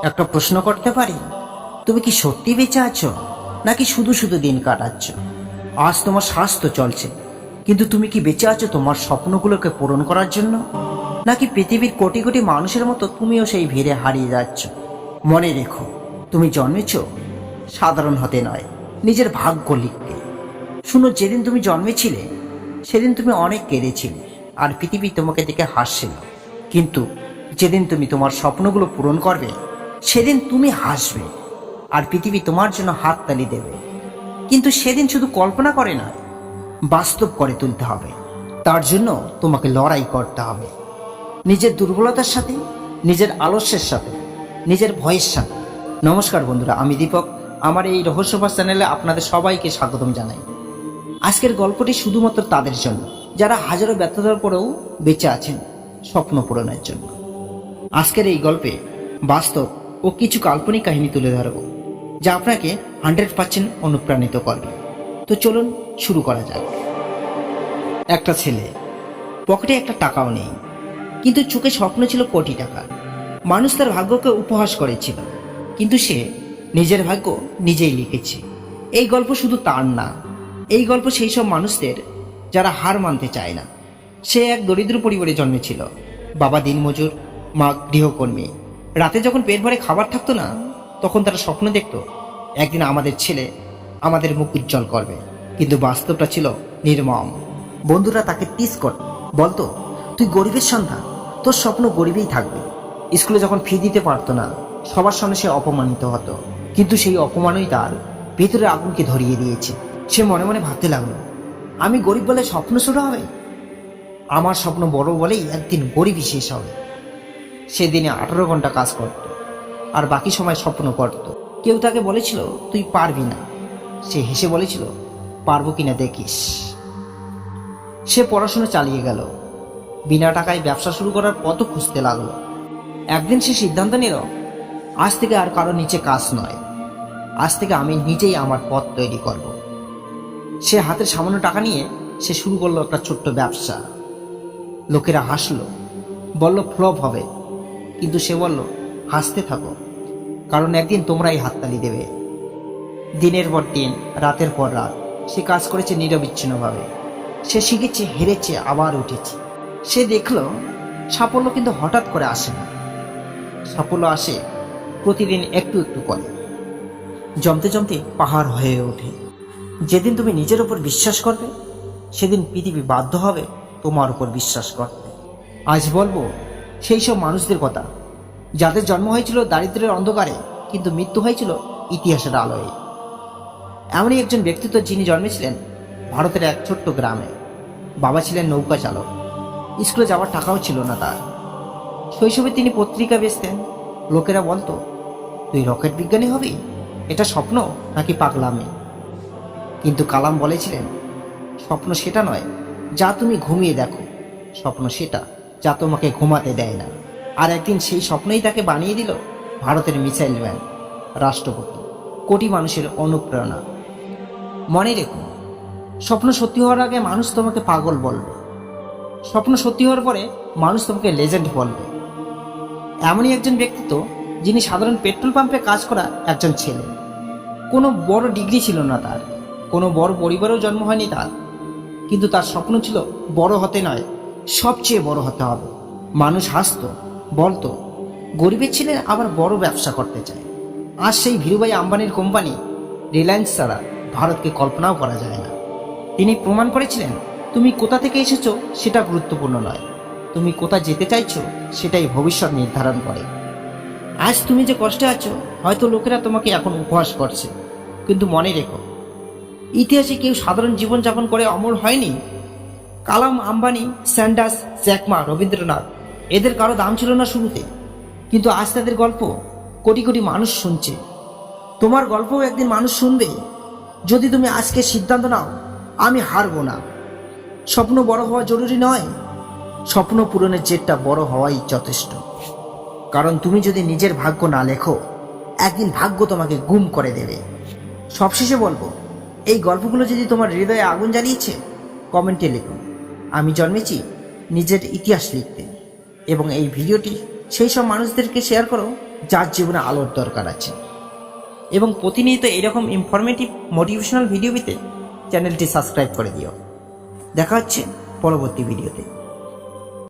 একটা প্রশ্ন করতে পারি? তুমি কি সত্যি বেঁচে আছো, নাকি শুধু শুধু দিন কাটাচ্ছ? আজ তোমার স্বাস্থ্য চলছে, কিন্তু তুমি কি বেঁচে আছো তোমার স্বপ্নগুলোকে পূরণ করার জন্য, নাকি পৃথিবীর কোটি কোটি মানুষের মতো তুমিও সেই ভিড়ে হারিয়ে যাচ্ছ? মনে রেখো, তুমি জন্মেছ সাধারণ হতে নয়, নিজের ভাগ্য লিখতে। শুনো, যেদিন তুমি জন্মেছিলে সেদিন তুমি অনেক কেঁদেছিলে, আর পৃথিবী তোমাকে দেখে হাসছিল। কিন্তু যেদিন তুমি তোমার স্বপ্নগুলো পূরণ করবে, সেদিন তুমি হাসবে, আর পৃথিবী তোমার জন্য হাততালি দেবে। কিন্তু সেদিন শুধু কল্পনা করে না, বাস্তব করে তুলতে হবে। তার জন্য তোমাকে লড়াই করতে হবে, নিজের দুর্বলতার সাথে, নিজের আলস্যের সাথে, নিজের ভয়ের সাথে। নমস্কার বন্ধুরা, আমি দীপক। আমার এই রহস্যবাস চ্যানেলে আপনাদের সবাইকে স্বাগতম জানাই। আজকের গল্পটি শুধুমাত্র তাদের জন্য যারা হাজারো ব্যর্থতার পরেও বেঁচে আছেন স্বপ্ন পূরণের জন্য। আজকের এই গল্পে বাস্তব ও কিছু কাল্পনিক কাহিনী তুলে ধরব, যা আপনাকে 100% অনুপ্রাণিত করবে। তো চলুন শুরু করা যাক। একটা ছেলে, পকেটে একটা টাকাও নেই, কিন্তু চোখে স্বপ্ন ছিল কোটি টাকা। মানুষ তার ভাগ্যকে উপহাস করেছিল, কিন্তু সে নিজের ভাগ্য নিজেই লিখেছে। এই গল্প শুধু তার না, এই গল্প সেই সব মানুষদের যারা হার মানতে চায় না। সে এক দরিদ্র পরিবারে জন্মেছিল। বাবা দিনমজুর, মা গৃহকর্মী। রাতে যখন পেট ভরে খাবার থাকতো না, তখন তারা স্বপ্ন দেখত একদিন আমাদের ছেলে আমাদের মুখ উজ্জ্বল করবে। কিন্তু বাস্তবটা ছিল নির্মম। বন্ধুরা তাকে টিজ করত, বলতো, তুই গরিবের সন্তান, তোর স্বপ্ন গরিবেই থাকবে। স্কুলে যখন ফি দিতে পারতো না, সবার সামনে সে অপমানিত হতো। কিন্তু সেই অপমানই তার ভেতরে আগুনকে ধরিয়ে দিয়েছে। সে মনে মনে ভাবতে লাগলো, আমি গরিব বলে স্বপ্ন ছোট হবে? আমার স্বপ্ন বড় বলেই একদিন গরিবই শেষ হবে। সে দিনে 18 ঘন্টা কাজ করত, আর বাকি সময় স্বপ্ন করত। কেউ তাকে বলেছিল, তুই পারবি না। সে হেসে বলেছিল, পারবো কিনা দেখিস। সে পড়াশোনা চালিয়ে গেল, বিনা টাকায় ব্যবসা শুরু করার পথ খুঁজতে লাগলো। একদিন সে সিদ্ধান্ত নিল, আজ থেকে আর কারো নিচে কাজ নয়, আজ থেকে আমি নিজেই আমার পথ তৈরি করব। সে হাতের সামান্য টাকা নিয়ে সে শুরু করলো একটা ছোট্ট ব্যবসা। লোকেরা হাসলো, বলল ফ্লপ হবে, কিন্তু সে বলল, হাসতে থাকো, কারণ একদিন তোমরাই হাততালি দেবে। দিনের পর দিন, রাতের পর রাত সে কাজ করেছে নিরবিচ্ছিন্নভাবে। সে শিখেছে, হেরেছে, আবার উঠেছে। সে দেখল সাফল্য কিন্তু হঠাৎ করে আসে না, সাফল্য আসে প্রতিদিন একটু একটু করে, জমতে জমতে পাহাড় হয়ে ওঠে। যেদিন তুমি নিজের উপর বিশ্বাস করবে, সেদিন পৃথিবী বাধ্য হবে তোমার উপর বিশ্বাস করতে। আজ বলবো সেই সব মানুষদের কথা, যাদের জন্ম হয়েছিল দারিদ্র্যের অন্ধকারে, কিন্তু মৃত্যু হয়েছিল ইতিহাসের আলোয়। এমনই একজন ব্যক্তিত্ব, যিনি জন্মেছিলেন ভারতের এক ছোট্ট গ্রামে। বাবা ছিলেন নৌকা চালক, স্কুলে যাওয়ার টাকাও ছিল না তার। শৈশবে তিনি পত্রিকা বেচতেন। লোকেরা বলতো, তুই রকেট বিজ্ঞানী হবি? এটা স্বপ্ন নাকি পাগলামি? কিন্তু কালাম বলেছিলেন, স্বপ্ন সেটা নয় যা তুমি ঘুমিয়ে দেখো, স্বপ্ন সেটা যা তোমাকে ঘুমাতে দেয় না। আর একদিন সেই স্বপ্নই তাকে বানিয়ে দিল ভারতের মিসাইল ম্যান, রাষ্ট্রপতি, কোটি মানুষের অনুপ্রেরণা। মনে রেখো, স্বপ্ন সত্যি হওয়ার আগে মানুষ তোমাকে পাগল বলবে, স্বপ্ন সত্যি হওয়ার পরে মানুষ তোমাকে লেজেন্ড বলবে। এমনই একজন ব্যক্তিত্ব, যিনি সাধারণ পেট্রোল পাম্পে কাজ করা একজন ছেলে। কোনো বড় ডিগ্রি ছিল না তার, কোনো বড় পরিবারেও জন্ম হয়নি তার, কিন্তু তার স্বপ্ন ছিল বড় হতে নয়, সবচেয়ে বড় হতে হবে। মানুষ হাসতো, বলতো, গরিবের ছেলে আবার বড় ব্যবসা করতে চায়। আজ সেই ধীরুভাই আম্বানির কোম্পানি রিলায়েন্স ছাড়া ভারতকে কল্পনাও করা যায় না। তিনি প্রমাণ করেছিলেন, তুমি কোথা থেকে এসেছো সেটা গুরুত্বপূর্ণ নয়, তুমি কোথা যেতে চাইছো সেটাই ভবিষ্যৎ নির্ধারণ করে। আজ তুমি যে কষ্টে আছো, হয়তো লোকেরা তোমাকে এখন উপহাস করছে, কিন্তু মনে রেখো, ইতিহাসে কেউ সাধারণ জীবনযাপন করে অমর হয়নি। কালাম, আম্বানি, স্যান্ডার্স, জ্যাকমা, রবীন্দ্রনাথ, এদের কারো দাম ছিল না শুরুতে, কিন্তু আজ তাদের গল্প কোটি কোটি মানুষ শুনছে। তোমার গল্পও একদিন মানুষ শুনবে, যদি তুমি আজকে সিদ্ধান্ত নাও, আমি হারবো না। স্বপ্ন বড় হওয়া জরুরি নয়, স্বপ্ন পূরণের জেদটা বড় হওয়াই যথেষ্ট। কারণ তুমি যদি নিজের ভাগ্য না লেখো, একদিন ভাগ্য তোমাকে গুম করে দেবে। সবশেষে বলবো, এই গল্পগুলো যদি তোমার হৃদয়ে আগুন জ্বালিয়েছে, কমেন্টে লিখুন, আমি জন্মেছি নিজের ইতিহাস লিখতে। এবং এই ভিডিওটি সেই সব মানুষদেরকে শেয়ার করো যার জীবনে আলোর দরকার আছে। এবং প্রতিনিয়ত এরকম ইনফরমেটিভ মোটিভেশনাল ভিডিও পেতে চ্যানেলটি সাবস্ক্রাইব করে দিও। দেখা হচ্ছে পরবর্তী ভিডিওতে।